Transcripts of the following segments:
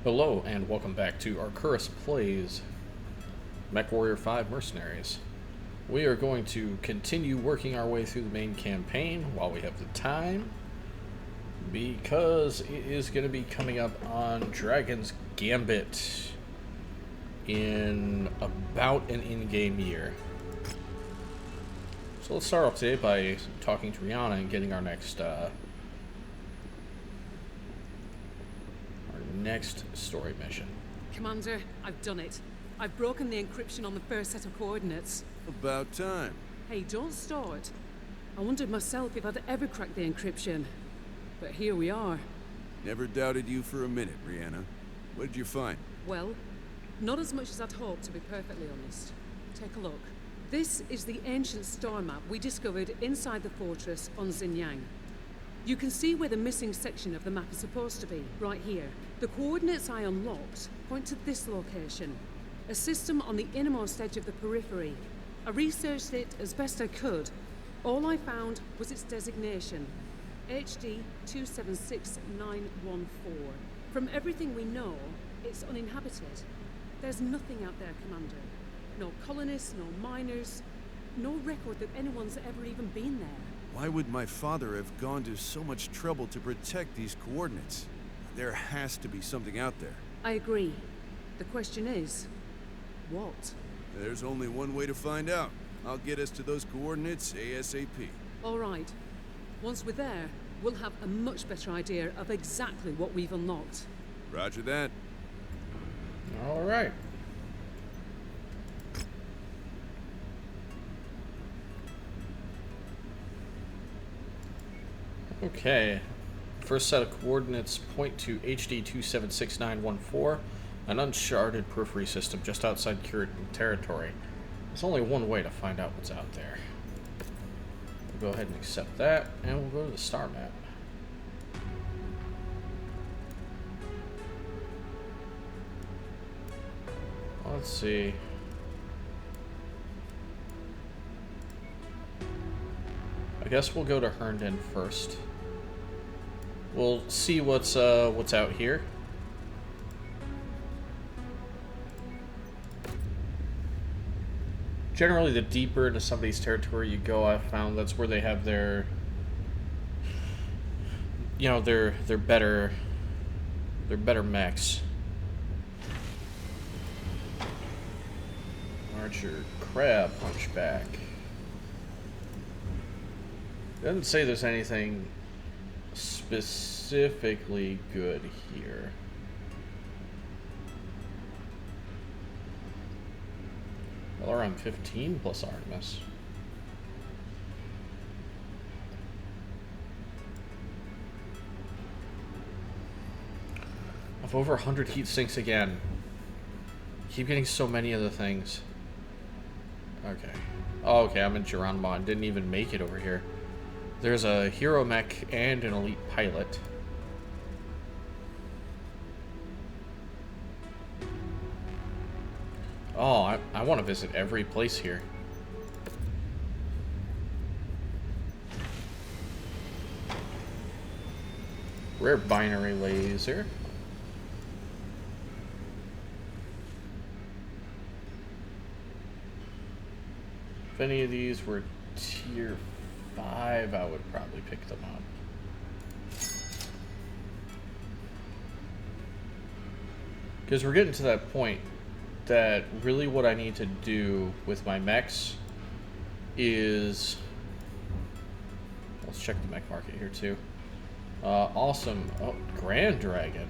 Hello and welcome back to Arcurus Plays Mechwarrior 5 Mercenaries. We are going to continue working our way through the main campaign while we have the time, because it is going to be coming up on Dragon's Gambit in about an in-game year. So let's start off today by talking to Rihanna and getting our next story mission. Commander, I've done it. I've broken the encryption on the first set of coordinates. About time. Hey, don't start. I wondered myself if I'd ever crack the encryption. But here we are. Never doubted you for a minute, Rihanna. What did you find? Well, not as much as I'd hoped, to be perfectly honest. Take a look. This is the ancient star map we discovered inside the fortress on Xinjiang. You can see where the missing section of the map is supposed to be, right here. The coordinates I unlocked point to this location, a system on the innermost edge of the periphery. I researched it as best I could. All I found was its designation, HD 276914. From everything we know, it's uninhabited. There's nothing out there, Commander. No colonists, no miners, no record that anyone's ever even been there. Why would my father have gone to so much trouble to protect these coordinates? There has to be something out there. I agree. The question is, what? There's only one way to find out. I'll get us to those coordinates ASAP. All right. Once we're there, we'll have a much better idea of exactly what we've unlocked. Roger that. All right. Okay, first set of coordinates point to HD 276914, an uncharted periphery system just outside Curitan territory. There's only one way to find out what's out there. We'll go ahead and accept that, and we'll go to the star map. Let's see. I guess we'll go to Herndon first. We'll see what's out here. Generally, the deeper into somebody's territory you go, I've found that's where they have their, you know, their better mechs. Archer, crab, hunchback. Doesn't say there's anything specifically good here. Well, around 15 plus Artemis. I've over 100 heat sinks again. Keep getting so many of the things. Okay. Oh, okay, I'm in Geronimo. I didn't even make it over here. There's a hero mech and an elite pilot. Oh, I want to visit every place here. Rare binary laser. If any of these were tier 5, I would probably pick them up. Because we're getting to that point that really what I need to do with my mechs is... Let's check the mech market here too. Awesome. Oh, Grand Dragon.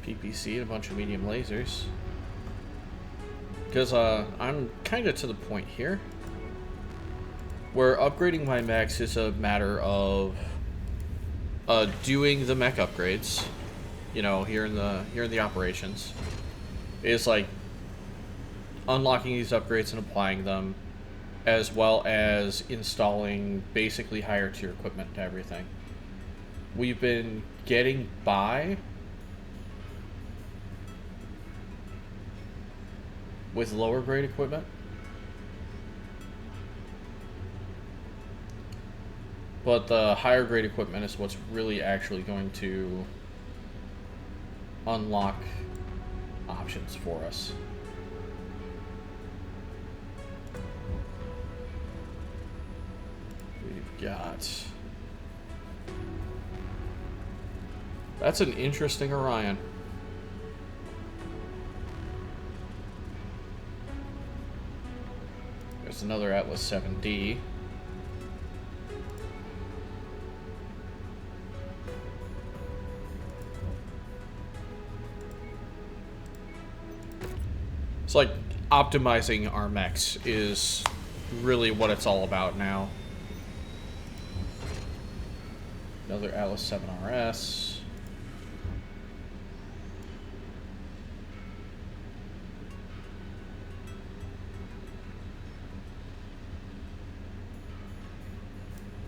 PPC and a bunch of medium lasers. Because I'm kind of to the point here where upgrading my mechs is a matter of doing the mech upgrades, you know, here in the operations. It's like unlocking these upgrades and applying them, as well as installing basically higher tier equipment to everything. We've been getting by with lower grade equipment, But the higher grade equipment is what's really actually going to unlock options for us. We've got... That's an interesting Orion. There's another Atlas 7D. It's like optimizing our mechs is really what it's all about now. Another Atlas 7RS.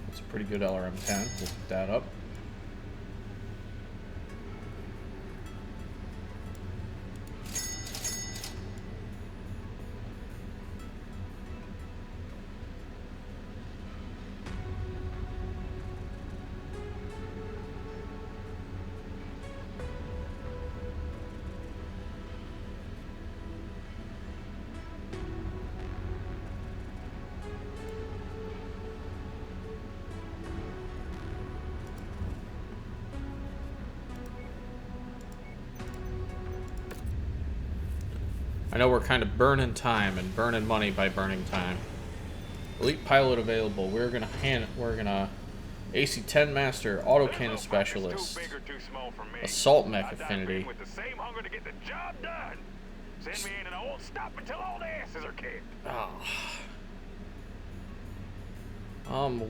That's a pretty good LRM-10. We'll pick that up. I know we're kind of burning time and burning money by burning time. Elite pilot available. We're gonna AC-10 master, autocannon specialist, assault mech affinity.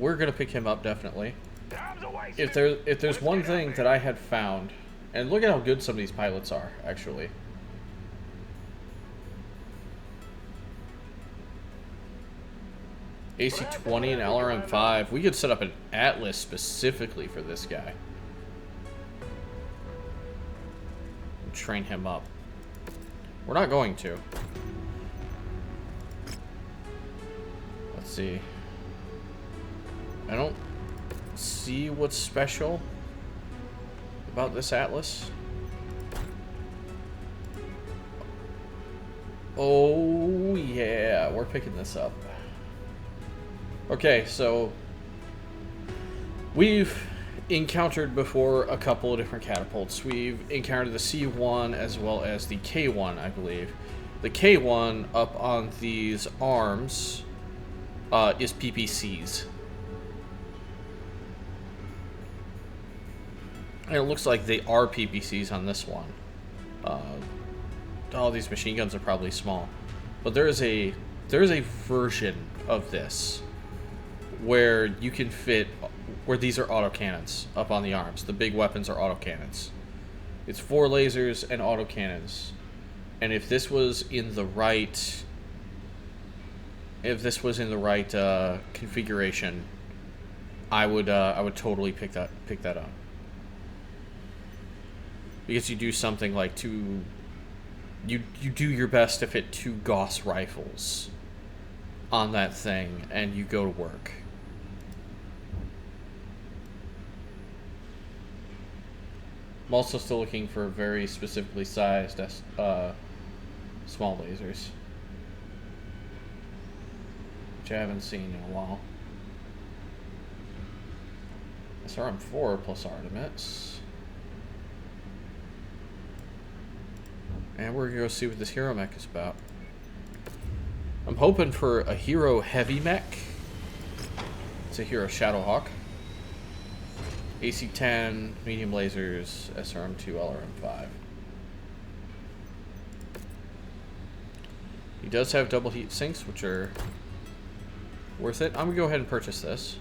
We're gonna pick him up definitely. If there's one thing that I had found, and look at how good some of these pilots are actually. AC-20 and LRM-5. We could set up an Atlas specifically for this guy. And train him up. We're not going to. Let's see. I don't see what's special about this Atlas. Oh, yeah. We're picking this up. Okay, so we've encountered before a couple of different catapults. We've encountered the C1 as well as the K1, I believe. The K1 up on these arms is PPCs. And it looks like they are PPCs on this one. All these machine guns are probably small. But there is a version of this where you can fit, where these are autocannons up on the arms. The big weapons are autocannons. It's 4 lasers and autocannons. And if this was in the right, configuration, I would totally pick that up. Because you do something like you do your best to fit 2 Gauss rifles on that thing, and you go to work. I'm also still looking for very specifically sized small lasers, which I haven't seen in a while. SRM-4 plus Artemis. And we're gonna go see what this hero mech is about. I'm hoping for a hero heavy mech. It's a hero Shadowhawk. AC-10, medium lasers, SRM-2, LRM-5. He does have double heat sinks, which are worth it. I'm gonna go ahead and purchase this.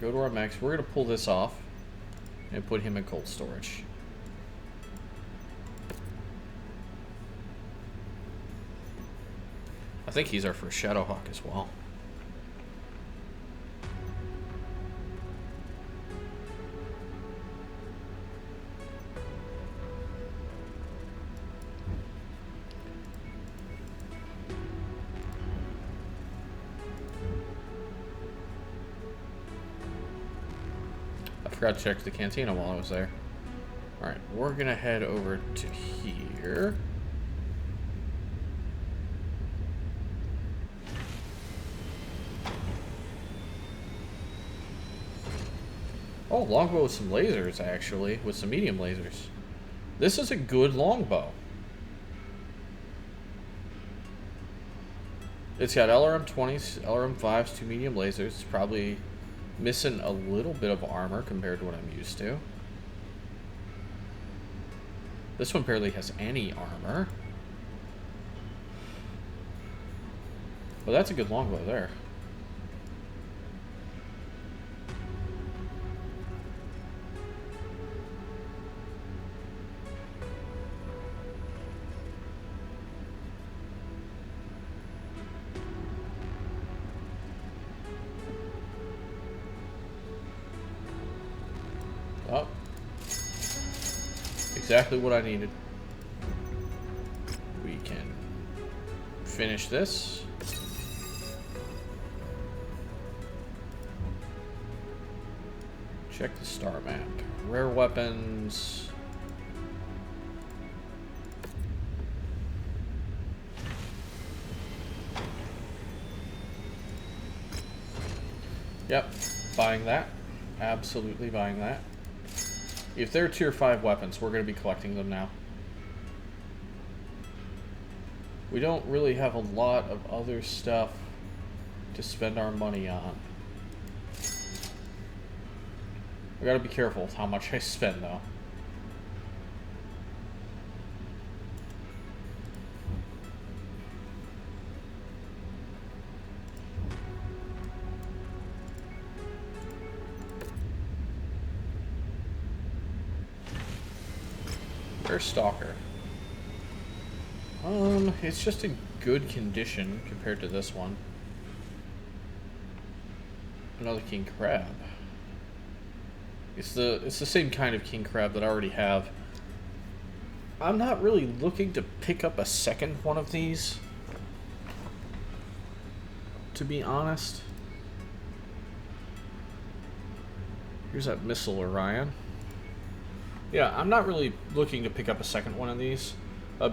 Go to our mechs. We're gonna pull this off and put him in cold storage. I think he's our first Shadowhawk as well. forgot to check the cantina while I was there. Alright, we're gonna head over to here. Oh, longbow with some lasers, actually. With some medium lasers. This is a good longbow. It's got LRM 20s, LRM 5s, 2 medium lasers. It's probably missing a little bit of armor compared to what I'm used to. This one barely has any armor. Well, that's a good longbow there. Oh. Exactly what I needed. We can finish this. Check the star map. Rare weapons. Yep, buying that. Absolutely buying that. If they're tier 5 weapons, we're going to be collecting them now. We don't really have a lot of other stuff to spend our money on. I gotta be careful with how much I spend, though. Where's Stalker? It's just in good condition compared to this one. Another king crab. It's the same kind of king crab that I already have. I'm not really looking to pick up a second one of these, to be honest. Here's that missile Orion. Yeah, I'm not really looking to pick up a second one of these,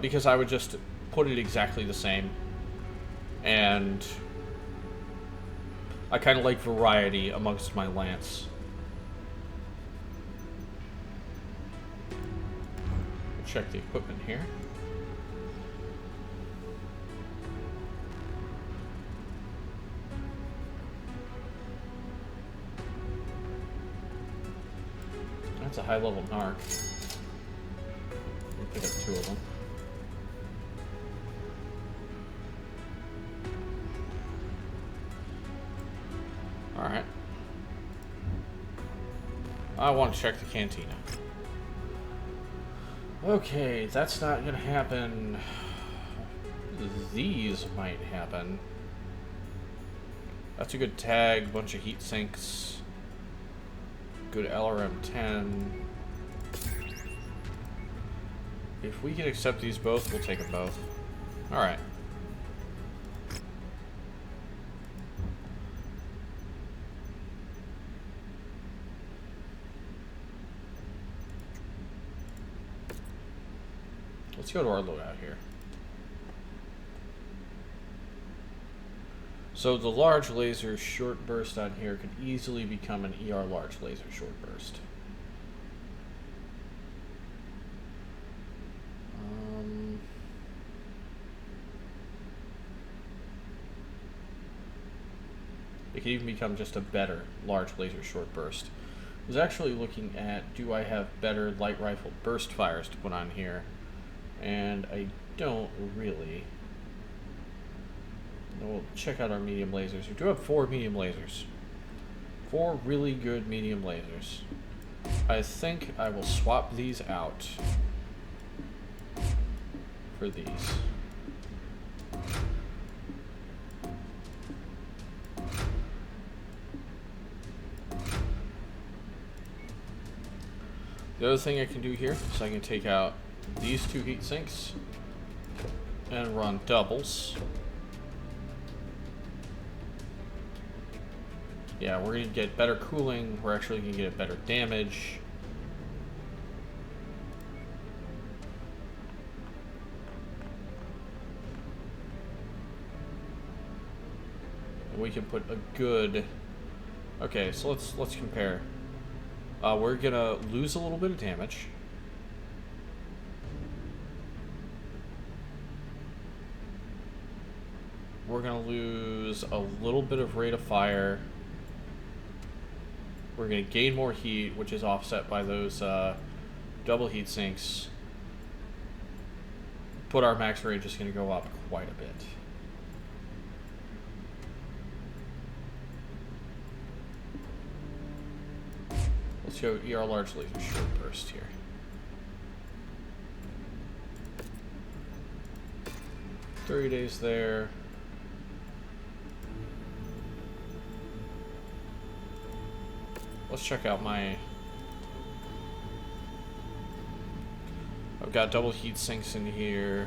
because I would just put it exactly the same. And I kind of like variety amongst my lance. Check the equipment here. That's a high-level narc. We'll pick up 2 of them. Alright. I want to check the cantina. Okay, that's not gonna happen. These might happen. That's a good tag, bunch of heat sinks. Good LRM 10. If we can accept these both, we'll take them both. Alright. Let's go to our loadout here. So the large laser short burst on here could easily become an ER large laser short burst. It could even become just a better large laser short burst. I was actually looking at, do I have better light rifle burst fires to put on here? And I don't really. We'll check out our medium lasers. We do have 4 medium lasers. 4 really good medium lasers. I think I will swap these out for these. The other thing I can do here is I can take out these 2 heat sinks and run doubles. Yeah, we're going to get better cooling. We're actually going to get better damage. And we can put a good... Okay, so let's compare. We're going to lose a little bit of damage. We're going to lose a little bit of rate of fire. We're going to gain more heat, which is offset by those double heat sinks. But our max range is going to go up quite a bit. Let's go ER large laser short burst here. $30 days there. Let's check out my... I've got double heat sinks in here.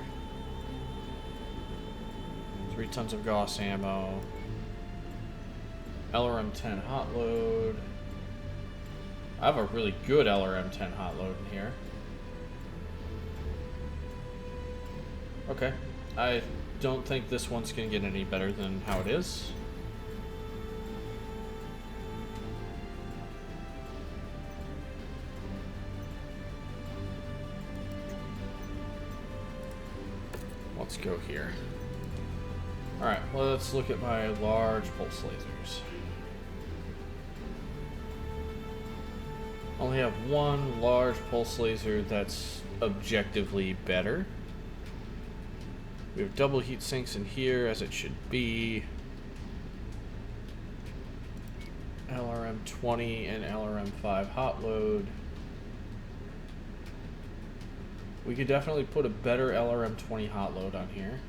3 tons of Gauss ammo. LRM-10 hot load. I have a really good LRM-10 hot load in here. Okay. I don't think this one's going to get any better than how it is. Let's go here. Alright, let's look at my large pulse lasers. Only have one large pulse laser that's objectively better. We have double heat sinks in here, as it should be. LRM-20 and LRM-5 hot load. We could definitely put a better LRM-20 hot load on here.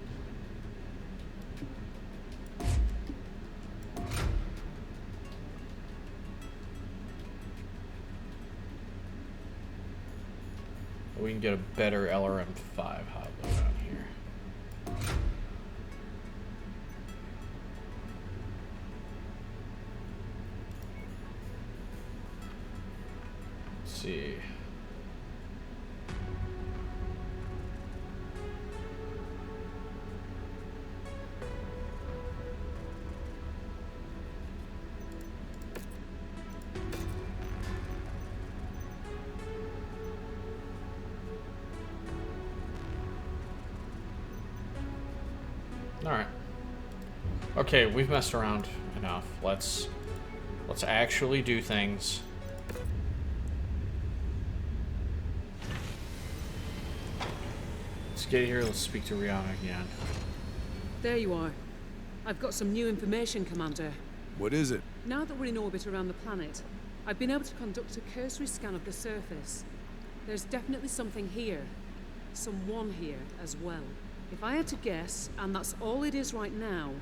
We can get a better LRM-5 hot load on here. Let's see. Alright. Okay, we've messed around enough. Let's actually do things. Let's get here, let's speak to Rihanna again. There you are. I've got some new information, Commander. What is it? Now that we're in orbit around the planet, I've been able to conduct a cursory scan of the surface. There's definitely something here. Someone here as well. If I had to guess, and that's all it is right now,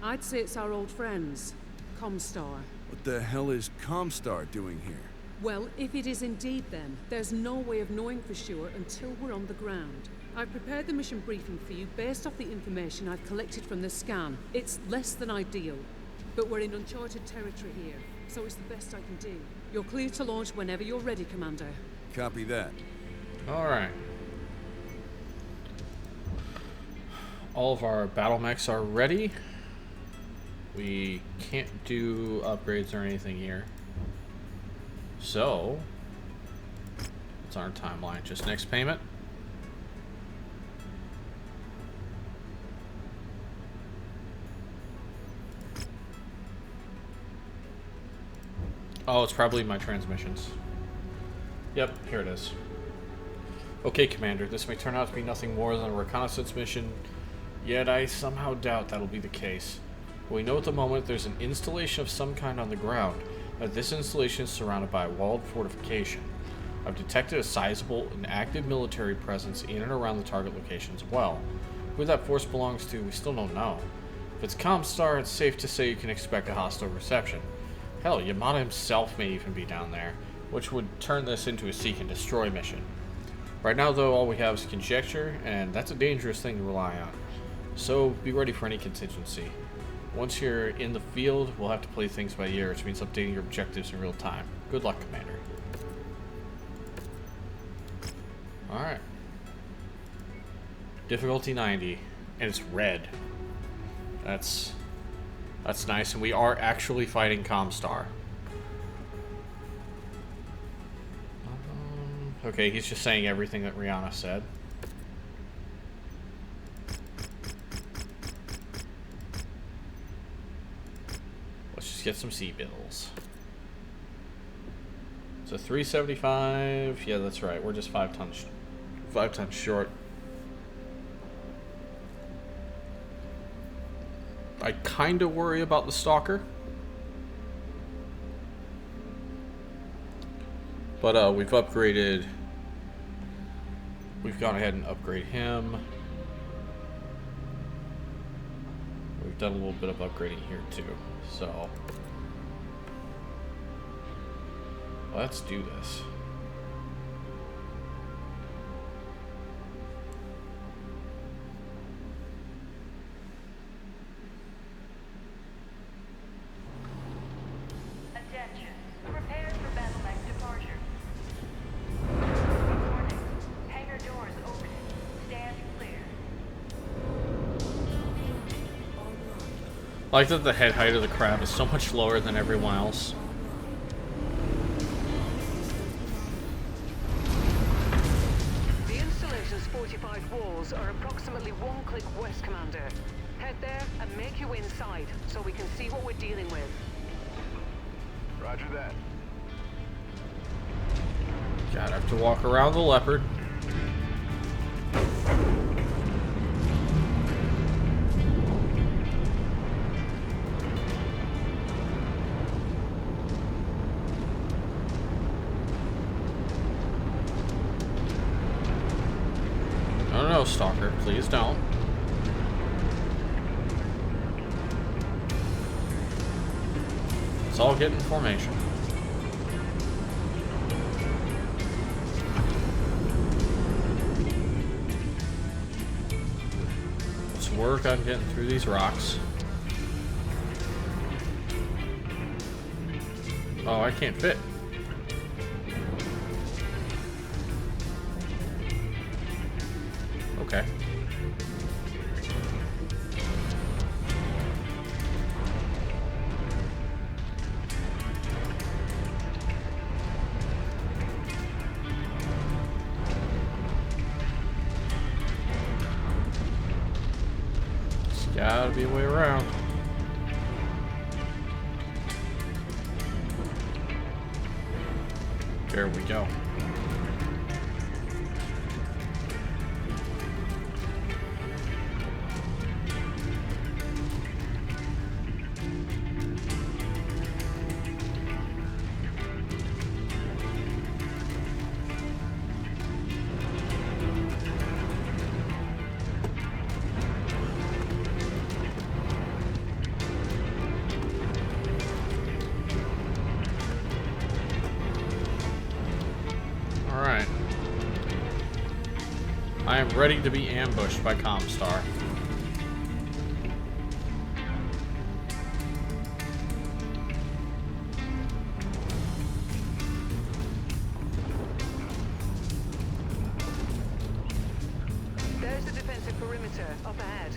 I'd say it's our old friends, Comstar. What the hell is Comstar doing here? Well, if it is indeed them, there's no way of knowing for sure until we're on the ground. I've prepared the mission briefing for you based off the information I've collected from the scan. It's less than ideal, but we're in uncharted territory here, so it's the best I can do. You're clear to launch whenever you're ready, Commander. Copy that. Alright. All of our battle mechs are ready. We can't do upgrades or anything here. So, what's our timeline? Just next payment? Oh, it's probably my transmissions. Yep, here it is. Okay, Commander, this may turn out to be nothing more than a reconnaissance mission, yet I somehow doubt that'll be the case. We know at the moment there's an installation of some kind on the ground, that this installation is surrounded by a walled fortification. I've detected a sizable and active military presence in and around the target location as well. Who that force belongs to, we still don't know. If it's Comstar, it's safe to say you can expect a hostile reception. Hell, Yamada himself may even be down there, which would turn this into a seek and destroy mission. Right now, though, all we have is conjecture, and that's a dangerous thing to rely on. So, be ready for any contingency. Once you're in the field, we'll have to play things by ear, which means updating your objectives in real time. Good luck, Commander. Alright. Difficulty 90. And it's red. That's nice, and we are actually fighting Comstar. Okay, he's just saying everything that Rihanna said. Let's just get some sea bills. So 375. Yeah, that's right. We're just 5 tons short. I kind of worry about the Stalker. But we've upgraded. We've gone ahead and upgraded him. We've done a little bit of upgrading here too. So let's do this. Attention. Prepare for Battletech departure. Warning. Hangar doors opening. Stand clear. I like that the head height of the crab is so much lower than everyone else. The installation's fortified walls are approximately 1 click west, Commander. Head there and make your way inside so we can see what we're dealing with. Roger that. God, I have to walk around the leopard. No, Stalker, please don't. Let's all get in formation. Let's work on getting through these rocks. Oh, I can't fit. Okay. There's gotta be a way around. There we go. Alright. I am ready to be ambushed by Comstar. There's the defensive perimeter up ahead.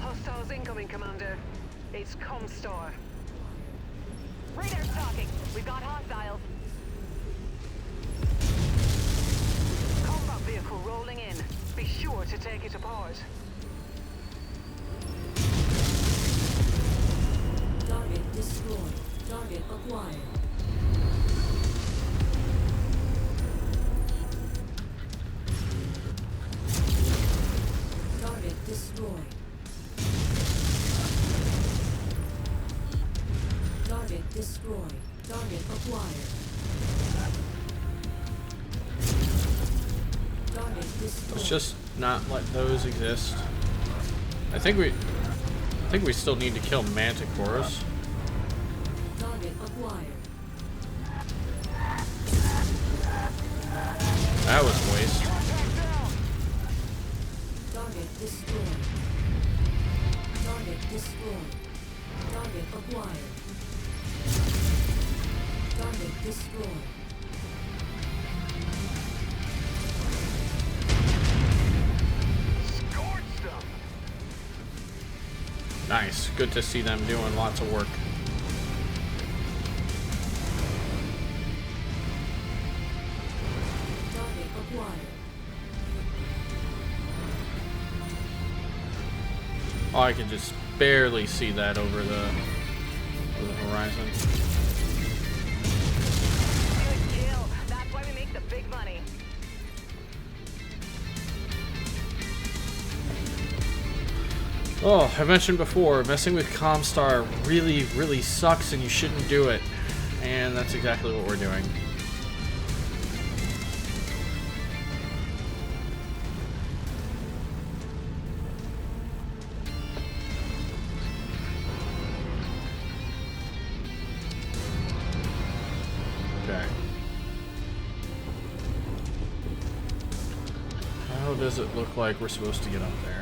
Hostiles incoming, Commander. It's Comstar. Radar's talking. We've got hostiles. Combat vehicle rolling in. Be sure to take it apart. Target destroyed. Target acquired. Target destroyed. Target destroyed. Target acquired. Target destroyed. Let's just not let those exist. I think we still need to kill manticores. Target acquired. That was a waste. Target destroyed. Target destroyed. Target acquired. Target destroyed. Scorched them! Nice. Good to see them doing lots of work. Target acquired. Oh, I can just barely see that over the horizon. Good kill. That's why we make the big money. Oh, I mentioned before, messing with Comstar really, really sucks and you shouldn't do it. And that's exactly what we're doing. Okay. How does it look like we're supposed to get up there?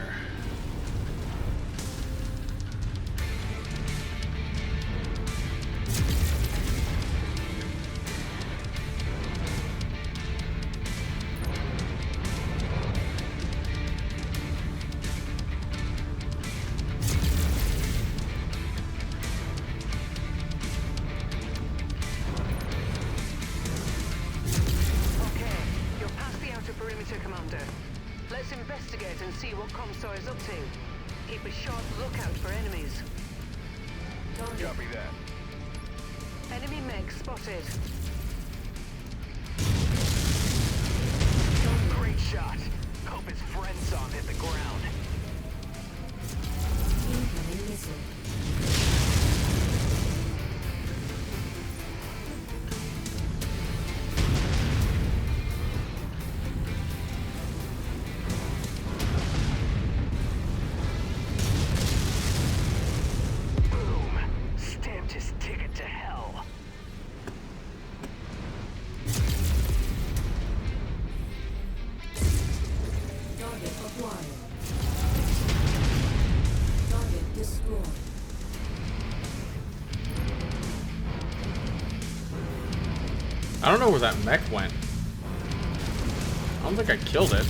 Okay, you're past the outer perimeter, Commander. Let's investigate and see what Comstar is up to. Keep a sharp lookout for enemies. Target. Copy that. Enemy mech spotted. Great shot. Hope his friend saw him hit the ground. Incoming missile. Boom. Stamped his ticket to hell. Target acquired. Target destroyed. I don't know where that mech went. I don't think I killed it.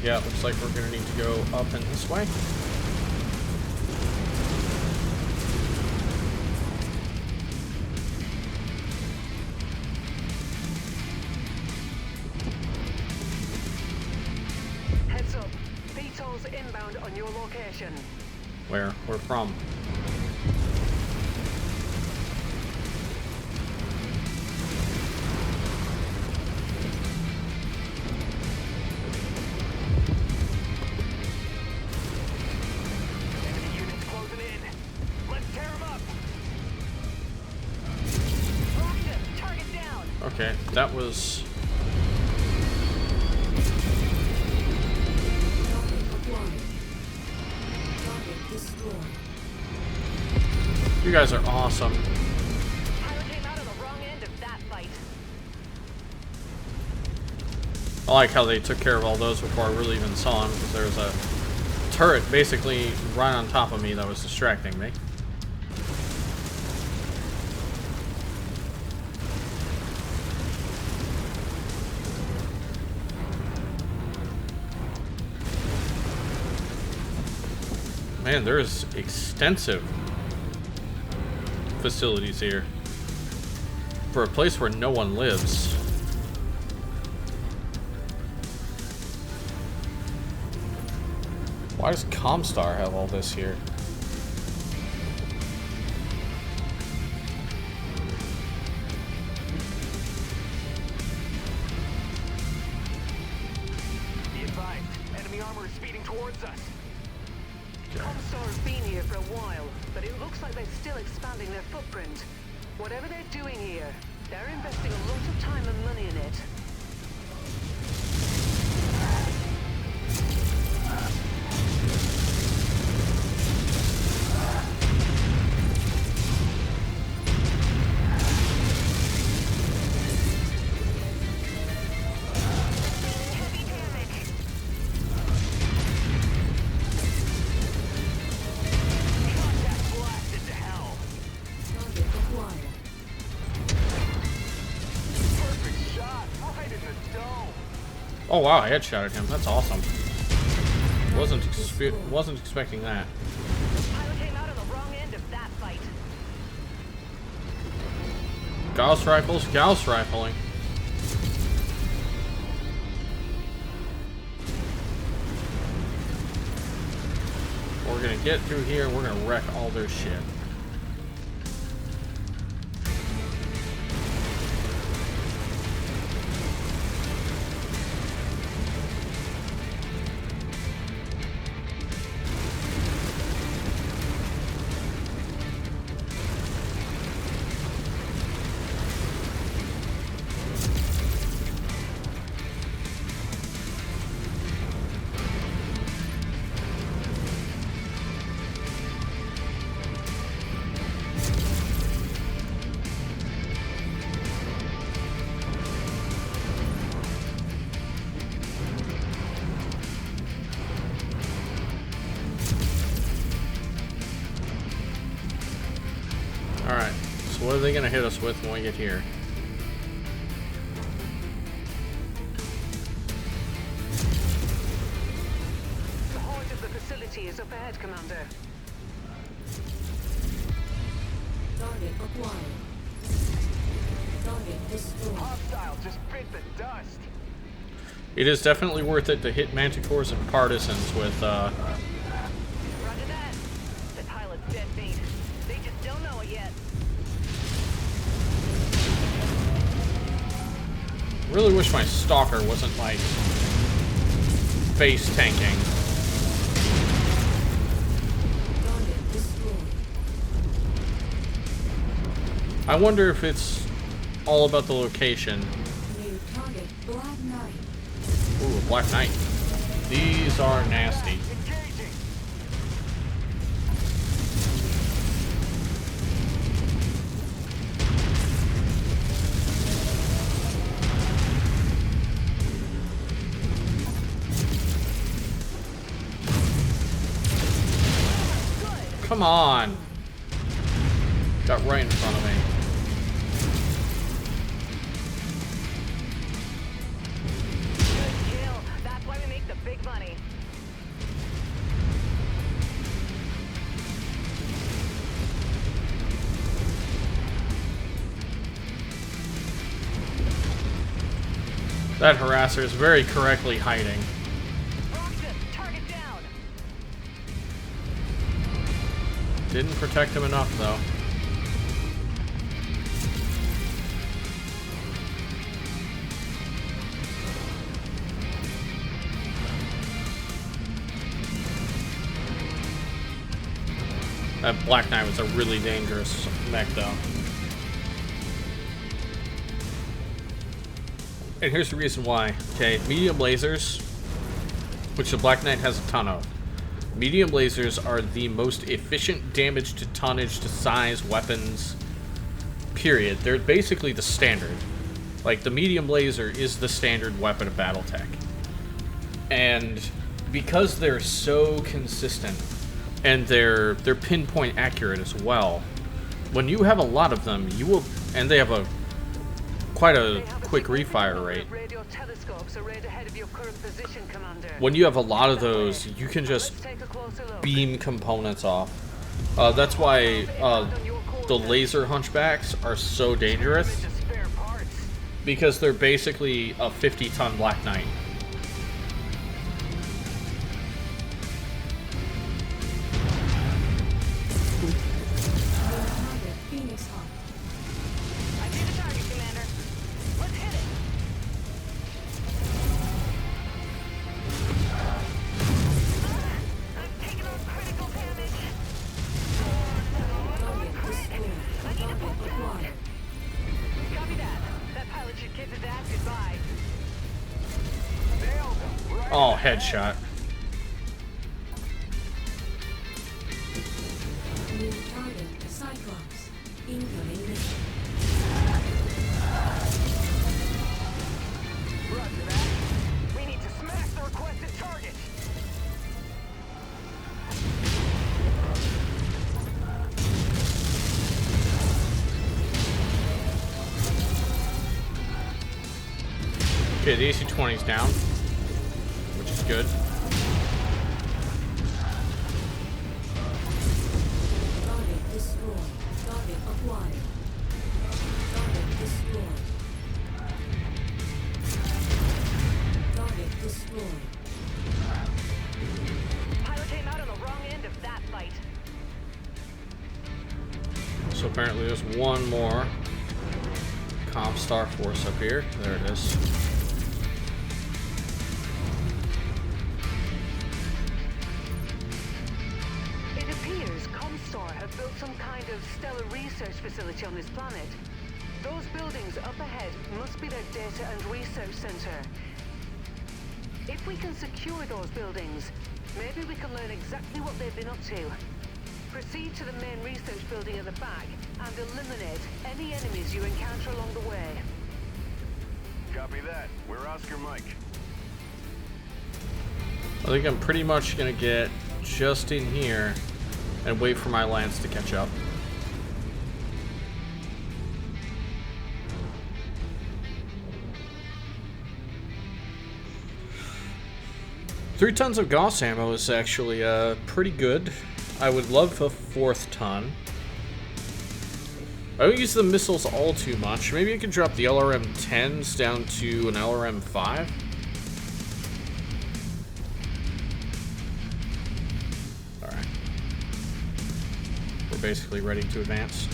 Yeah, looks like we're gonna need to go up and this way. Heads up. VTOL's inbound on your location. Where from? Enemy units closing in. Let's tear them up. Rocked him. Target down. Okay, that was... Target acquired. Target destroyed. You guys are awesome. Pilot came out of the wrong end of that fight. I like how they took care of all those before I really even saw them, because there was a turret basically right on top of me that was distracting me. Man, there's extensive facilities here for a place where no one lives. Why does Comstar have all this here? Be advised. Enemy armor is speeding towards us. Comstar have been here for a while, but it looks like they're still expanding their footprint. Whatever they're doing here, they're investing a lot of time and money in it. Oh wow, I headshotted him. That's awesome. Wasn't expecting that. Pilot came out on the wrong end of that fight. Gauss rifles, Gauss rifling. We're gonna get through here. We're gonna wreck all their shit. Alright, so what are they going to hit us with when we get here? The heart of the facility is up ahead, Commander. Target acquired. Target destroyed. Hostile just bit the dust. It is definitely worth it to hit Manticores and Partisans with, Roger that. The pilot's dead beat. They just don't know it yet. really wish my Stalker wasn't, like, face tanking. Target destroyed. I wonder if it's all about the location. New target Black Knight. Ooh, Black Knight. These are nasty. Engaging. Come on. Got right in front of me. Good kill. That's why we make the big money. That harasser is very correctly hiding. Roxas, target down. Didn't protect him enough, though. That Black Knight was a really dangerous mech, though. And here's the reason why. Okay, medium lasers, which the Black Knight has a ton of. Medium lasers are the most efficient damage to tonnage to size weapons, period. They're basically the standard. Like, the medium laser is the standard weapon of Battletech. And because they're so consistent, and they're pinpoint accurate as well, when you have a lot of them, you will, and they have quite a quick refire rate. Radio telescopes arrayed ahead of your current position, Commander. When you have a lot of those, you can just Let's take a closer look. beam components off. That's why the laser hunchbacks are so dangerous, Into spare parts. because they're basically a 50-ton Black Knight. Target Phoenix Hawk. I see the target, Commander. Let's hit it. I'm taking on critical damage. Target destroyed. Target acquired. Oh, headshot. New target, Cyclops. Incoming mission. Roger that. We need to smash the requested target. Okay, the AC-20's down, which is good. Target destroyed. Target acquired. Target destroyed. Target destroyed. Pilot came out on the wrong end of that fight. So apparently there's one more Comstar force up here. There it is. It appears Comstar have built some kind of stellar research facility on this planet. Those buildings up ahead must be their data and research center. If we can secure those buildings, maybe we can learn exactly what they've been up to. Proceed to the main research building at the back and eliminate any enemies you encounter along the way. Copy that. We're Oscar Mike. I think I'm pretty much gonna get just in here and wait for my lance to catch up. Three tons of Gauss ammo is actually pretty good. I would love a fourth ton. I don't use the missiles all too much. Maybe I could drop the LRM-10s down to an LRM-5. Alright. We're basically ready to advance.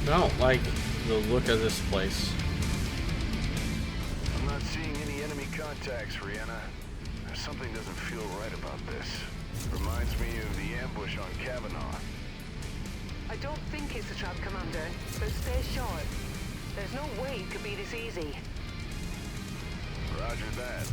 I don't like the look of this place. I'm not seeing any enemy contacts, Rihanna. Something doesn't feel right about this. Reminds me of the ambush on Kavanaugh. I don't think it's a trap, Commander, but stay sharp. There's no way it could be this easy. Roger that.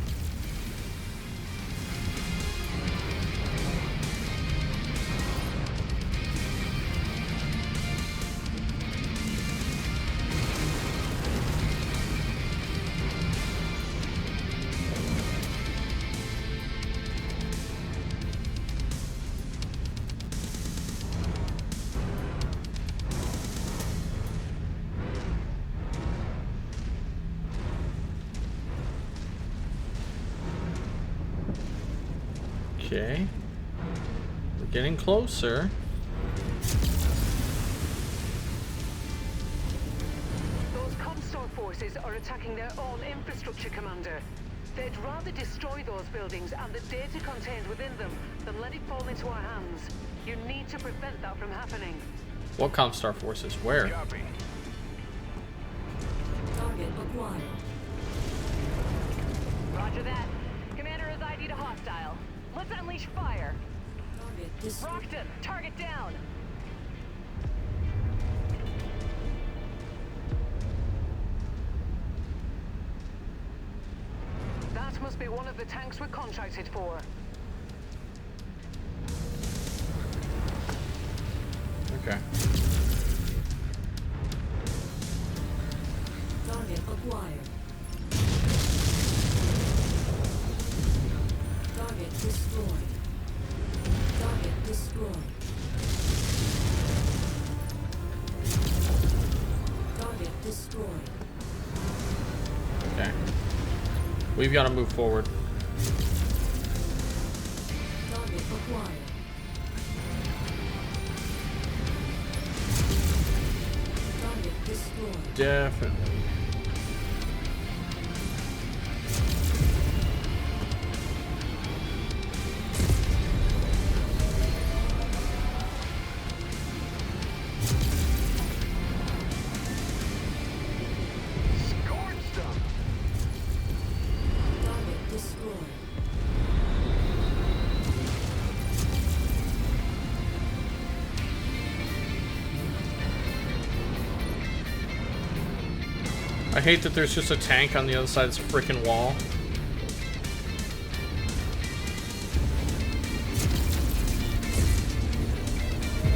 Okay. We're getting closer. Those Comstar forces are attacking their own infrastructure, Commander. They'd rather destroy those buildings and the data contained within them than let it fall into our hands. You need to prevent that from happening. What Comstar forces? Where? Copy. Target acquired. Roger that. Commander has ID'd a hostile. Let's unleash fire. Target destroyed. Rocked him. Target down. That must be one of the tanks we're contracted for. Okay. Target acquired. Target destroyed. Target destroyed. Target destroyed. Okay. We've got to move forward. Target acquired. destroyed. Definitely. Scorched them! Target destroyed. I hate that there's just a tank on the other side of this freaking wall.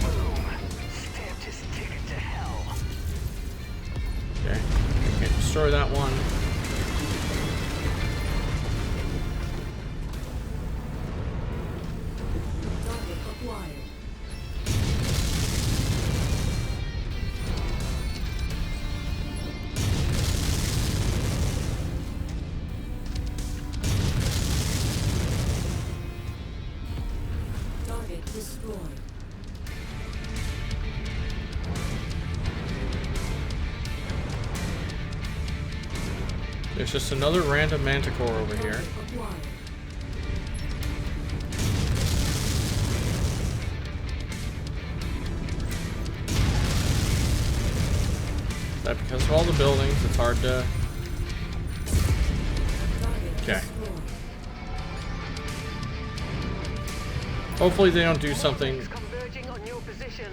Boom. Stamped his ticket to hell. Okay. Can't destroy that one. Target acquired. Target destroyed. There's just another random manticore over here. Target acquired. Is that because of all the buildings? It's hard to... Target Okay. destroyed. Hopefully they don't do something... Converging on your position.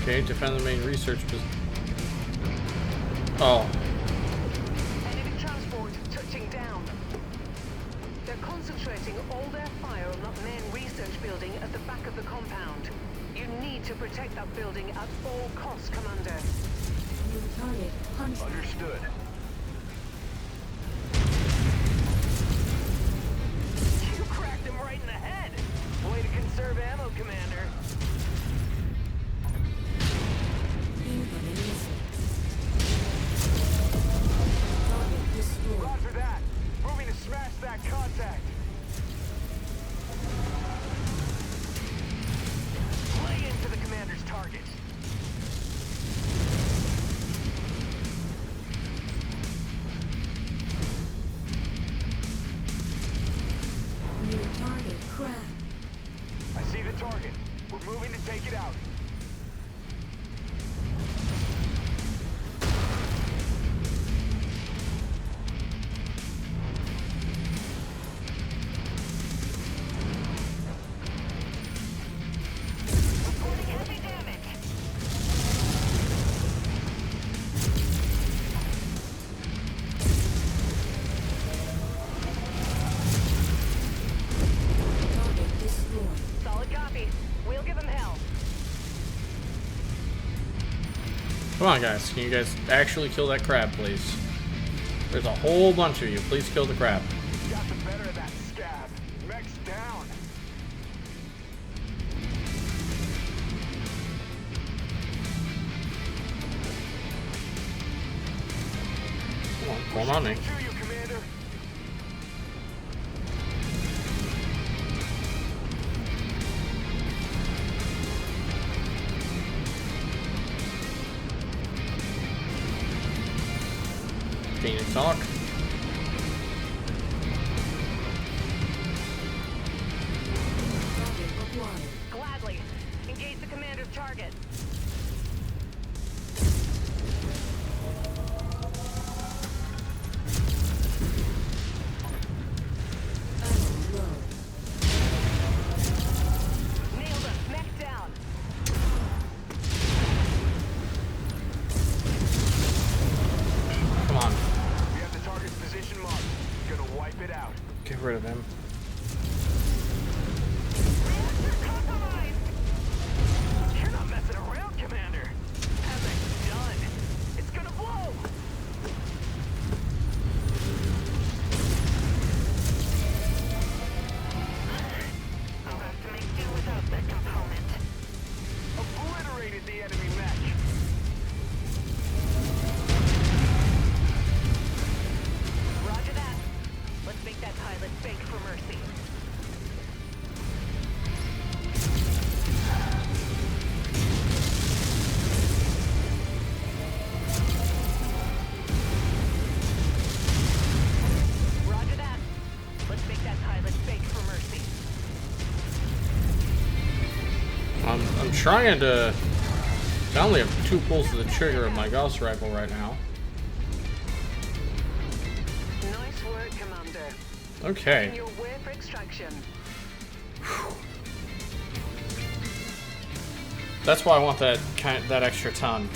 Okay, defend the main research position. Oh. Enemy transport touching down. They're concentrating all their fire on that main research building at the back of the compound. You need to protect that building at all costs, Commander. New target hunted. Understood. You cracked him right in the head. Way to conserve ammo, Commander. Incoming missile. Target destroyed. Roger that. Moving to smash that contact. Lay into the commander's target. New target cracked. I see the target. We're moving to take it out. Reporting heavy damage. Target destroyed. Solid copy. We'll give him hell. Come on, guys. Can you guys actually kill that crab, please? There's a whole bunch of you. Please kill the crab. Got the better of that scab. Mech's down. Come on me. To you, Commander. Phoenix Hawk. Target acquired. Gladly. Engage the commander's target. Ammo low. Nailed him. Mech down. Come on. We have the target's position marked. Gonna wipe it out. Get rid of him. Compromised. You're not messing around, Commander. Having done. It's gonna blow. I'll have to make do without that component. Obliterated the enemy mech. Roger that. Let's make that pilot beg for mercy. trying to... I only have 2 pulls of the trigger of my Gauss rifle right now. Nice work, Commander. Okay. On your way for extraction. That's why I want that extra ton.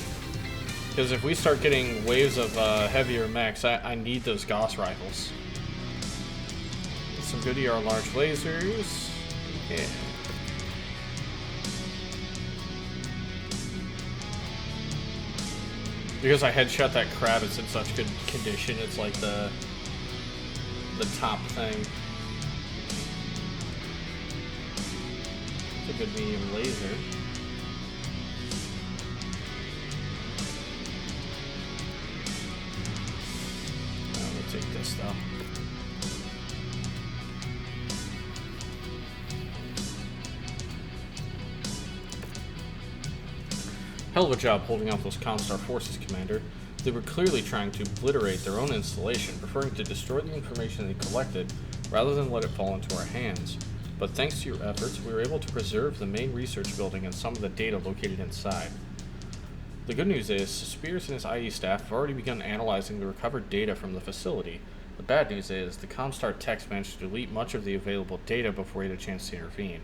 Because if we start getting waves of heavier mechs, I need those Gauss rifles. Some good ER large lasers. Yeah. Because I headshot that crab, it's in such good condition. It's like the top thing. It's a good medium laser. Take this though. Hell of a job holding off those Comstar forces, Commander. They were clearly trying to obliterate their own installation, preferring to destroy the information they collected rather than let it fall into our hands. But thanks to your efforts, we were able to preserve the main research building and some of the data located inside. The good news is, Spears and his IE staff have already begun analyzing the recovered data from the facility. The bad news is, the Comstar techs managed to delete much of the available data before we had a chance to intervene.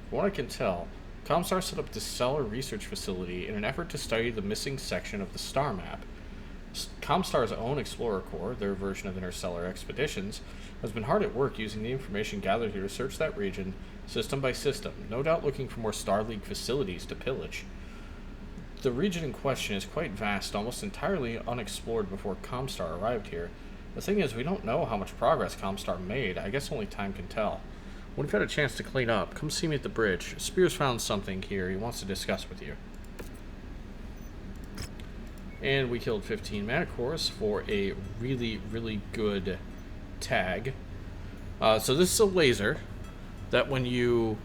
From what I can tell, Comstar set up this stellar research facility in an effort to study the missing section of the star map. Comstar's own Explorer Corps, their version of interstellar expeditions, has been hard at work using the information gathered here to search that region, system by system, no doubt looking for more Star League facilities to pillage. The region in question is quite vast, almost entirely unexplored before Comstar arrived here. The thing is, we don't know how much progress Comstar made. I guess only time can tell. When you've had a chance to clean up, come see me at the bridge. Spears found something here he wants to discuss with you. And we killed 15 Manticores for a really, really good tag. So this is a laser that when you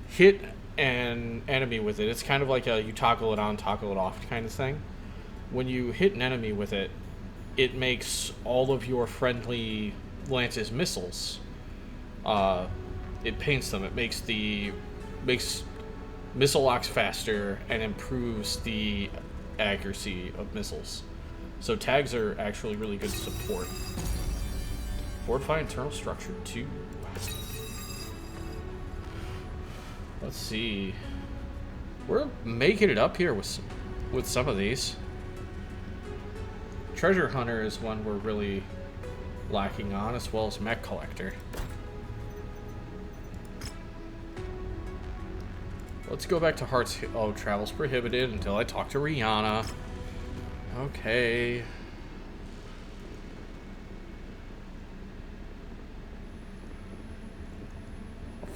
hit an enemy with it, it's kind of like a you toggle it on, toggle it off kind of thing. When you hit an enemy with it, it makes all of your friendly Lance's missiles. It paints them. It makes missile locks faster and improves the accuracy of missiles. So tags are actually really good support. Fortify internal structure 2. Let's see. We're making it up here with some of these. Treasure Hunter is one we're really lacking on, as well as Mech Collector. Let's go back to Hearts. Oh, travel's prohibited until I talk to Rihanna. Okay.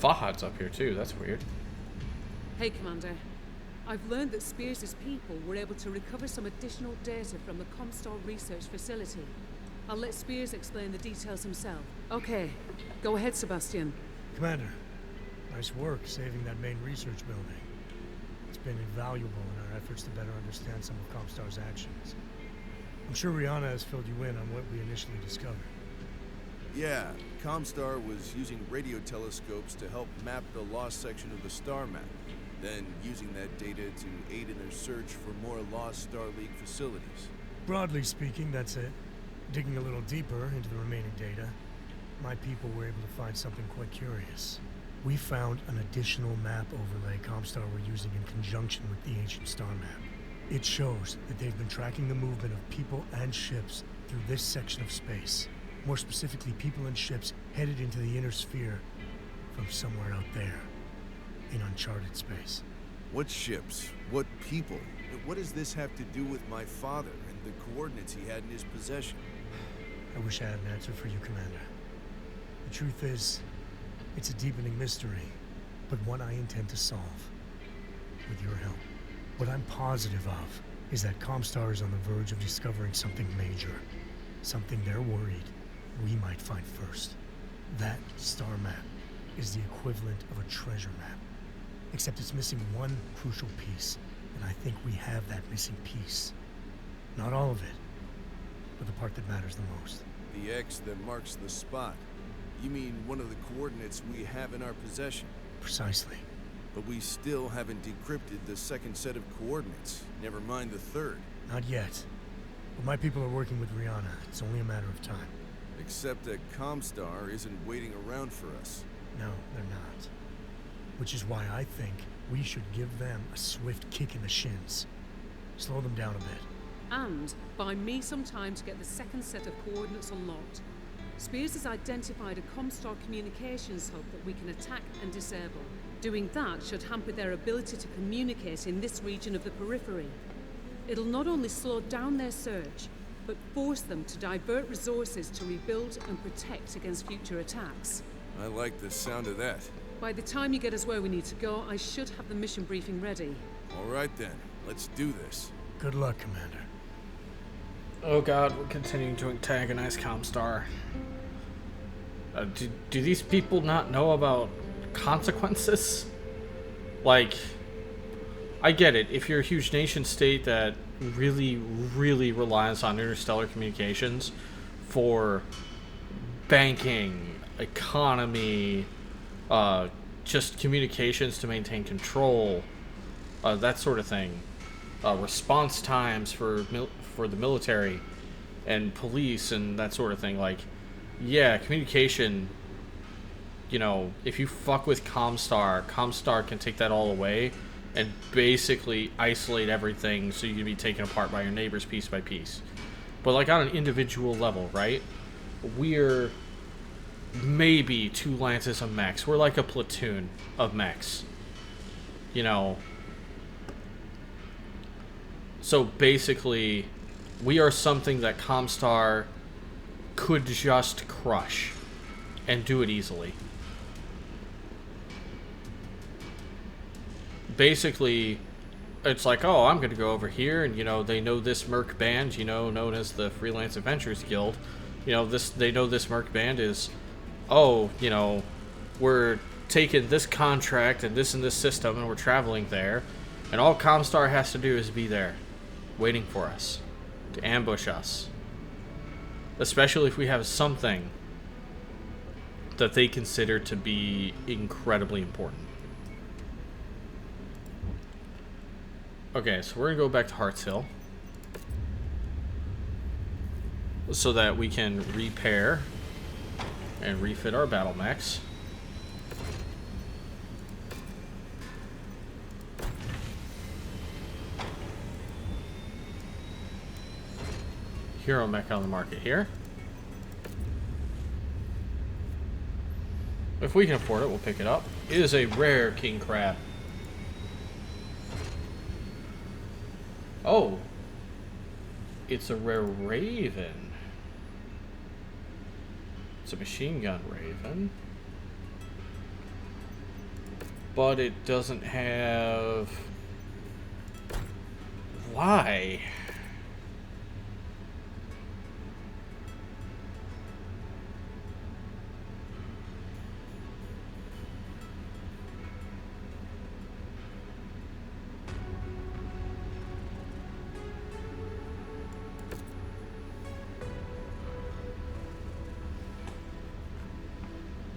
Fahad's up here too, that's weird. Hey, Commander. I've learned that Spears' people were able to recover some additional data from the Comstar research facility. I'll let Spears explain the details himself. Okay, go ahead, Sebastian. Commander, nice work saving that main research building. It's been invaluable in our efforts to better understand some of Comstar's actions. I'm sure Rihanna has filled you in on what we initially discovered. Yeah, Comstar was using radio telescopes to help map the lost section of the star map, then using that data to aid in their search for more lost Star League facilities. Broadly speaking, that's it. Digging a little deeper into the remaining data, my people were able to find something quite curious. We found an additional map overlay Comstar were using in conjunction with the ancient star map. It shows that they've been tracking the movement of people and ships through this section of space. More specifically, people and ships headed into the inner sphere from somewhere out there in uncharted space. What ships? What people? What does this have to do with my father and the coordinates he had in his possession? I wish I had an answer for you, Commander. The truth is, it's a deepening mystery, but one I intend to solve, with your help. What I'm positive of is that Comstar is on the verge of discovering something major. Something they're worried we might find first. That star map is the equivalent of a treasure map, except it's missing one crucial piece, and I think we have that missing piece. Not all of it, but the part that matters the most. The X that marks the spot. You mean one of the coordinates we have in our possession? Precisely. But we still haven't decrypted the second set of coordinates, never mind the third. Not yet. But my people are working with Rihanna. It's only a matter of time. Except that Comstar isn't waiting around for us. No, they're not. Which is why I think we should give them a swift kick in the shins. Slow them down a bit. And buy me some time to get the second set of coordinates unlocked. Spears has identified a Comstar communications hub that we can attack and disable. Doing that should hamper their ability to communicate in this region of the periphery. It'll not only slow down their search, but force them to divert resources to rebuild and protect against future attacks. I like the sound of that. By the time you get us where we need to go, I should have the mission briefing ready. All right then, let's do this. Good luck, Commander. Oh god, we're continuing to antagonize Comstar. Do these people not know about consequences? Like, I get it. If you're a huge nation state that really relies on interstellar communications for banking, economy, just communications to maintain control, that sort of thing, response times for the military and police and that sort of thing, like, yeah, communication, you know, if you fuck with Comstar can take that all away and basically isolate everything so you can be taken apart by your neighbors piece by piece. But like on an individual level, right? We're maybe 2 lances of mechs. We're like a platoon of mechs. You know. So basically, we are something that Comstar could just crush and do it easily. Basically, it's like, oh, I'm going to go over here, and, you know, they know this merc band, you know, known as the Freelance Adventurers Guild. You know, they know this merc band is, oh, you know, we're taking this contract and this system, and we're traveling there, and all Comstar has to do is be there, waiting for us, to ambush us. Especially if we have something that they consider to be incredibly important. Okay, so we're going to go back to Hearts Hill so that we can repair and refit our battle mechs. Hero mech on the market here. If we can afford it, we'll pick it up. It is a rare king crab. Oh, it's a rare raven. It's a machine gun raven. But it doesn't have... Why?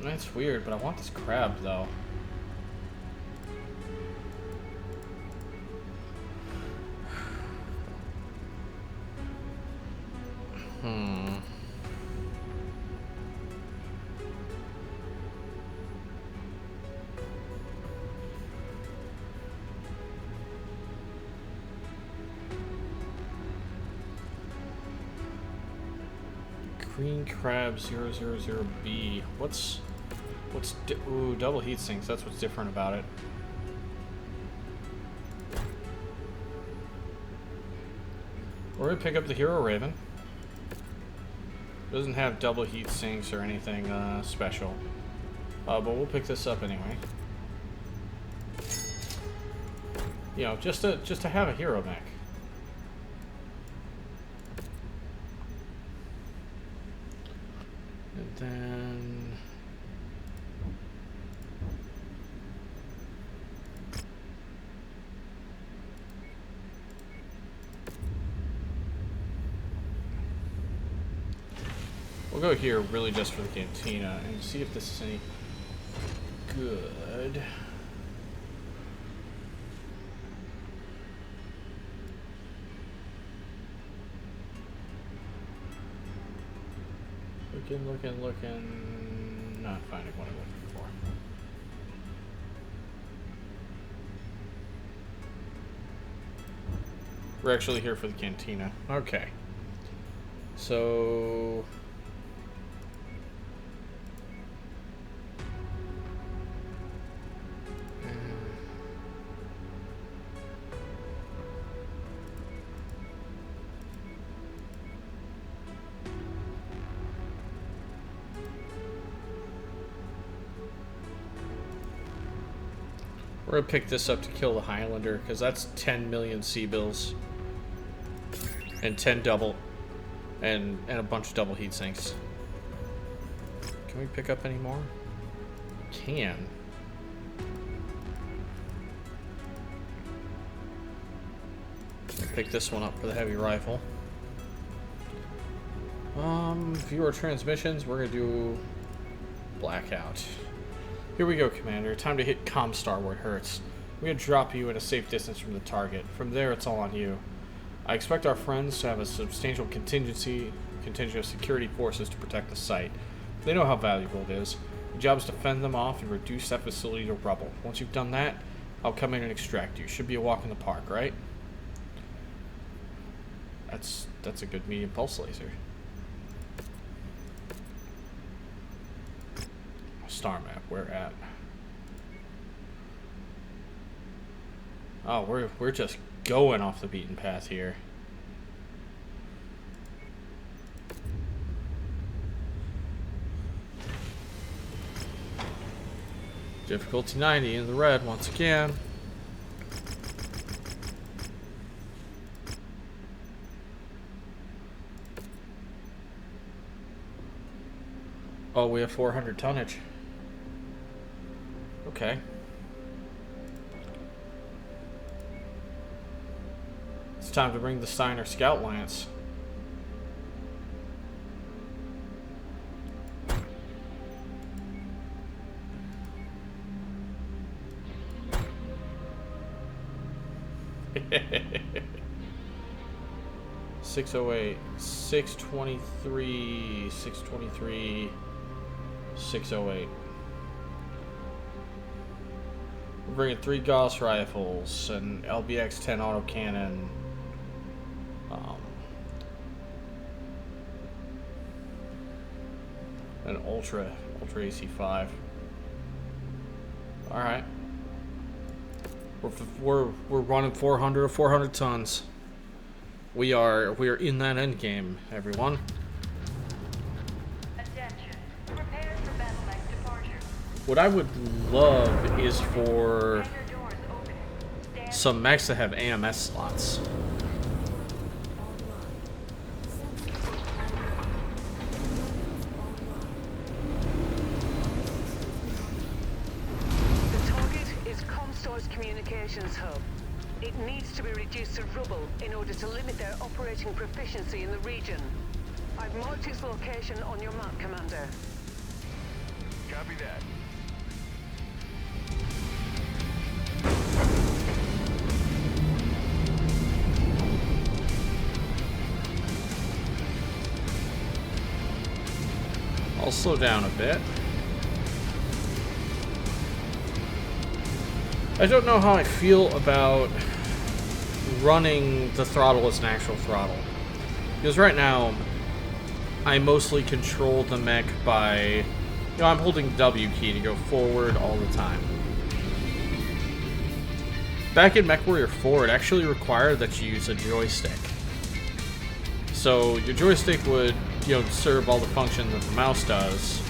That's weird, but I want this crab, though. Green Crab 000B. Ooh, double heat sinks. That's what's different about it. We're gonna pick up the Hero Raven. Doesn't have double heat sinks or anything special, but we'll pick this up anyway. You know, just to have a hero mech. And then we'll go here really just for the cantina and see if this is any good. Looking. Not finding what I'm looking for. We're actually here for the cantina. Okay. So... we're gonna pick this up to kill the Highlander, because that's 10 million C-bills. And 10 double... And a bunch of double heat sinks. Can we pick up any more? Can. Pick this one up for the heavy rifle. Viewer transmissions, we're gonna do Blackout. Here we go, Commander. Time to hit Comstar where it hurts. We're gonna drop you at a safe distance from the target. From there, it's all on you. I expect our friends to have a substantial contingent of security forces to protect the site. They know how valuable it is. Your job is to fend them off and reduce that facility to rubble. Once you've done that, I'll come in and extract you. Should be a walk in the park, right? That's a good medium pulse laser. Star map, where at? Oh, we're just going off the beaten path here. Difficulty 90 in the red once again. Oh, we have 400 tonnage. Okay. It's time to bring the Steiner Scout Lance. $608, $623, $623, $608. We're bringing 3 Gauss rifles, an LBX-10 autocannon, an Ultra AC-5. All right. We're running 400 tons. We are in that end game, everyone. Attention. Prepare for Battletech departure. What I would love is for Hangar doors open. Stand some mechs to have AMS slots. The target is Comstar's communications hub. It needs to be reduced to rubble in order to limit their operating proficiency in the region. I've marked its location on your map, Commander. Copy that. I'll slow down a bit. I don't know how I feel about running the throttle as an actual throttle. Because right now, I mostly control the mech by... I'm holding the W key to go forward all the time. Back in Mechwarrior 4, it actually required that you use a joystick. So your joystick would, serve all the function that the mouse does.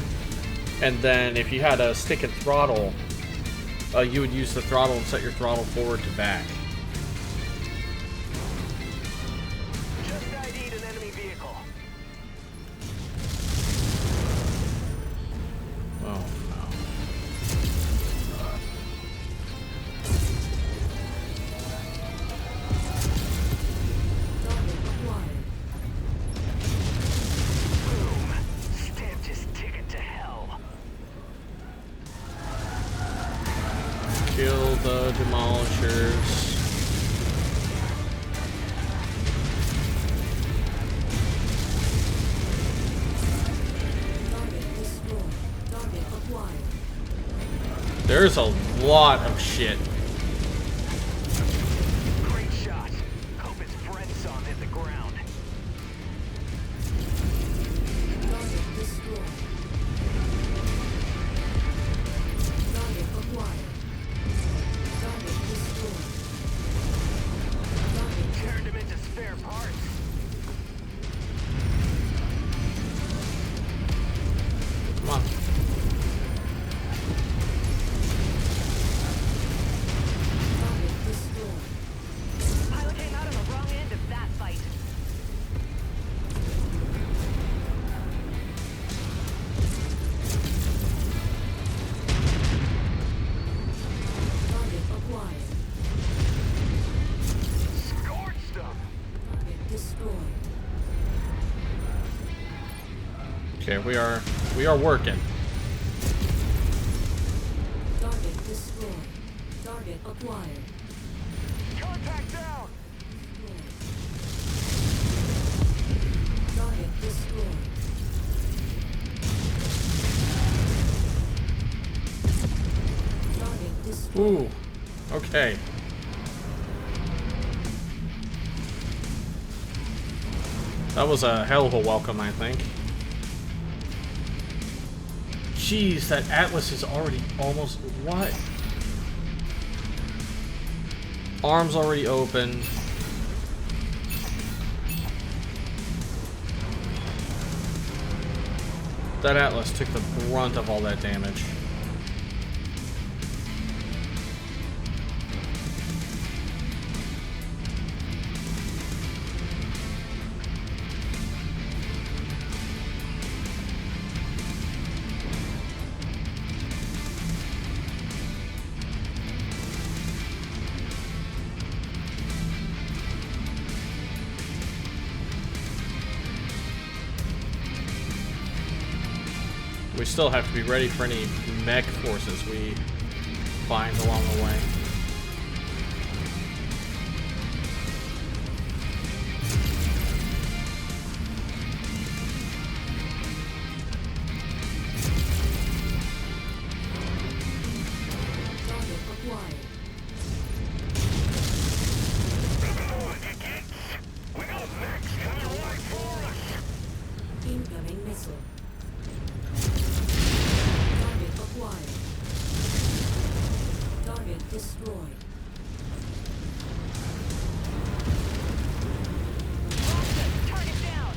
And then if you had a stick and throttle, you would use the throttle and set your throttle forward to back. Just ID'd an enemy vehicle. Oh no. Target acquired. Boom. Stamped his ticket to hell. Kill the demolishers. There's a lot of shit. Great shot. Hope his friend saw him hit the ground. Target destroyed. Target acquired. Target destroyed. Target Turned him into spare parts. Come on. target destroyed. Pilot came out on the wrong end of that fight. Target acquired. Scorched him. Target destroyed. Okay, we are working. Target destroyed. Target acquired. Contact down. Target destroyed. Target destroyed. Ooh. Okay. That was a hell of a welcome, I think. Jeez, that Atlas is already almost... What? Arms already open. That Atlas took the brunt of all that damage. We still have to be ready for any mech forces we find along the way. Target acquired. We got mechs coming right for us. Incoming missile. Target acquired. Target destroyed. Target down.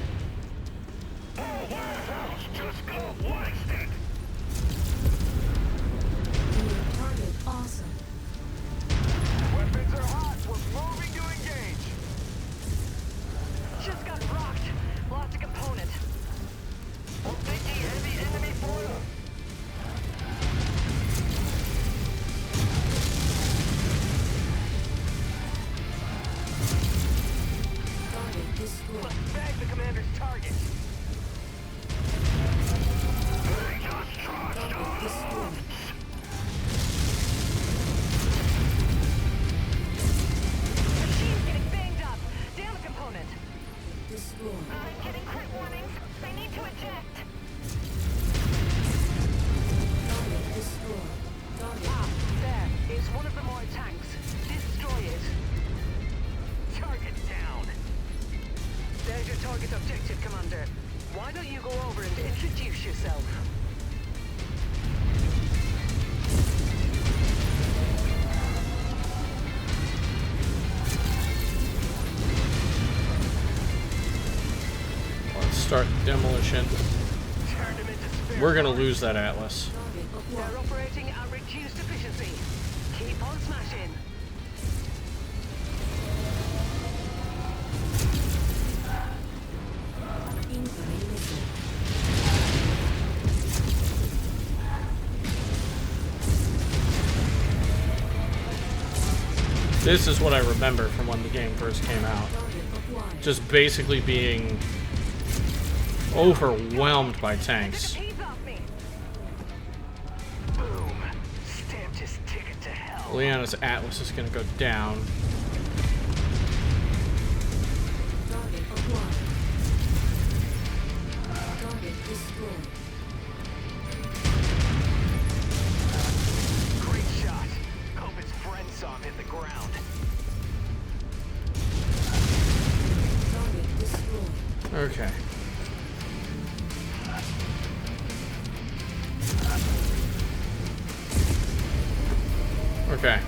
Oh, warehouse just got wasted. New target awesome. Weapons are hot. We're moving to engage. Just got rocked. Lost a component. We're taking heavy enemy fire. Target destroyed. Let's bag the commander's target. Target destroyed. Machine's getting banged up. Down a component. Destroyed. I'm getting crit warnings. I need to eject. Target destroyed. Target. Ah, there. It's one of the more tanks. Destroy it. Target down. There's your target objective, Commander. Why don't you go over and introduce yourself? Let's start demolition. Turned him into spare. We're gonna lose that Atlas. Target They're acquired. operating at reduced efficiency. Keep on smashing. Incoming missile. This is what I remember from when the game first came out. Target acquired. Just basically being overwhelmed by tanks. He's off me. Boom. Stamped his ticket to hell. Leanna's Atlas is gonna go down. Target acquired. Target destroyed. Okay.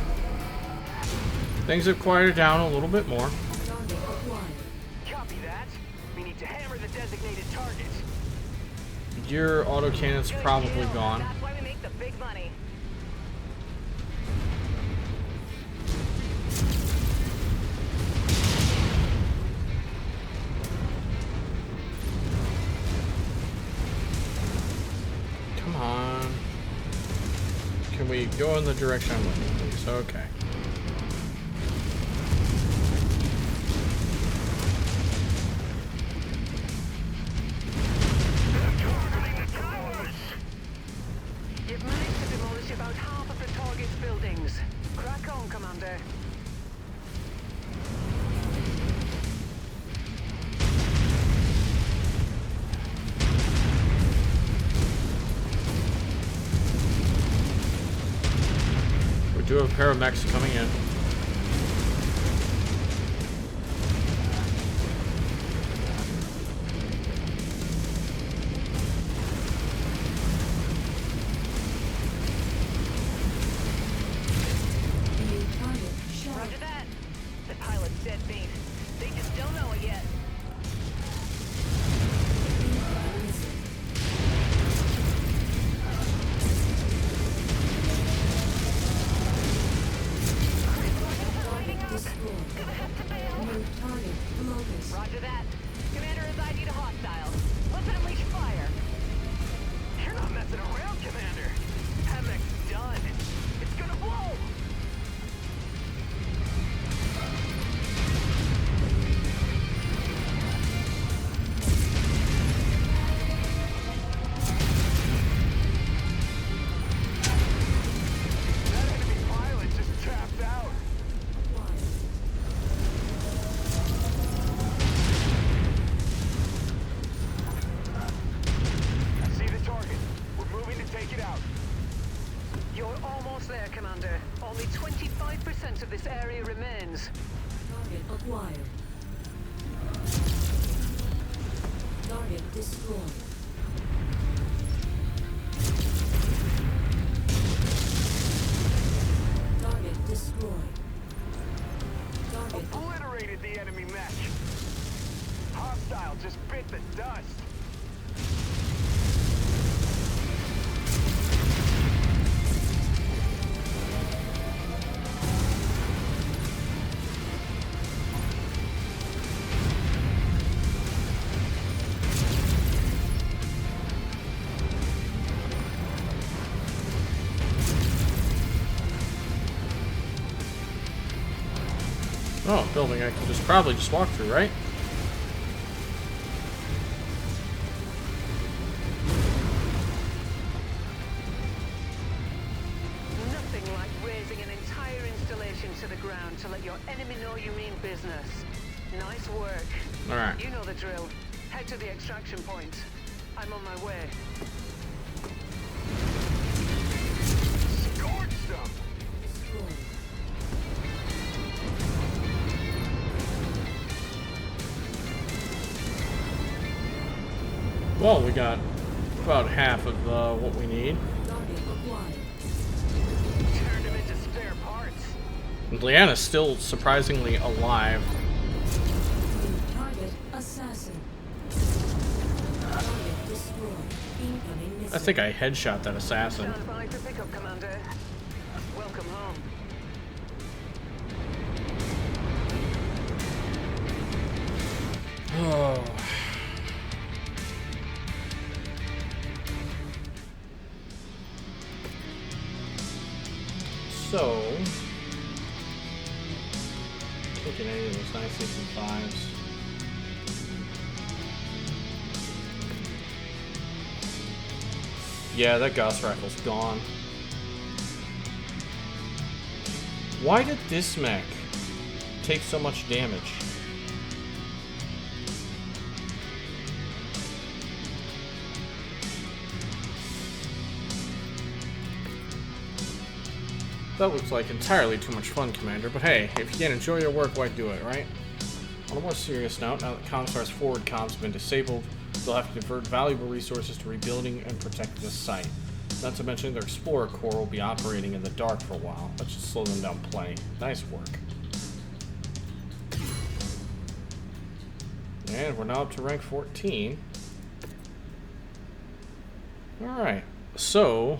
Things have quieted down a little bit more. Target acquired. Copy that. We need to hammer the designated target. Your autocannon's Good probably kill. gone. That's why we make the big money. Come on. Can we go in the direction I'm looking, please? Okay. You've managed to demolish about half of the target's buildings. Crack on, Commander. We do have a pair of mechs coming in. New target shot. Roger that. The pilot's dead beat. They just don't know it yet. Incoming missile. Target destroyed. New target locus. Roger that. Commander is ID to hostile. Let's unleash fire. You're not messing around, Commander. Havoc's done. It's gonna blow. That enemy pilot just tapped out. Acquired. I see the target. We're moving to take it out. You're almost there, Commander. Only 25% of this area remains. Target acquired. Target destroyed. Target destroyed. Target Obliterated the enemy mech. Hostile just bit the dust. Oh, building I can probably just walk through, right? Nothing like razing an entire installation to the ground to let your enemy know you mean business. Nice work. Alright. You know the drill. Head to the extraction point. I'm on my way. Scorched them. destroyed. Well, we got about half of what we need. Target acquired. Turned them into spare parts. And Leanna's still surprisingly alive. New target assassin. Target destroyed. Incoming missile. I think I headshot that assassin. Stand by for pickup, Commander. Welcome home. Oh. So, taking any of those 965s. Yeah, that Gauss rifle's gone. Why did this mech take so much damage? That looks like entirely too much fun, Commander, but hey, if you can't enjoy your work, why do it, right? On a more serious note, now that Comstar's forward comms have been disabled, they'll have to divert valuable resources to rebuilding and protect this site. Not to mention their Explorer Core will be operating in the dark for a while. That should slow them down plenty. Nice work. And we're now up to rank 14. Alright, so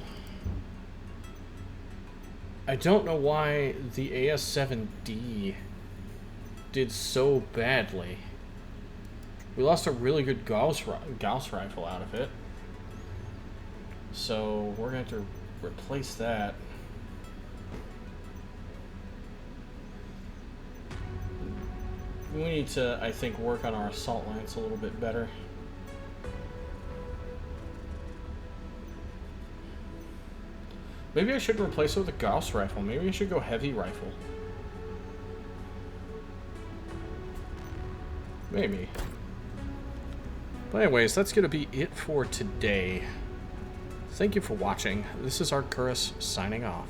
I don't know why the AS-7D did so badly. We lost a really good Gauss rifle out of it. So we're going to replace that. We need to, I think, work on our assault lance a little bit better. Maybe I should replace it with a Gauss rifle. Maybe I should go heavy rifle. Maybe. But anyways, that's going to be it for today. Thank you for watching. This is Arcturus signing off.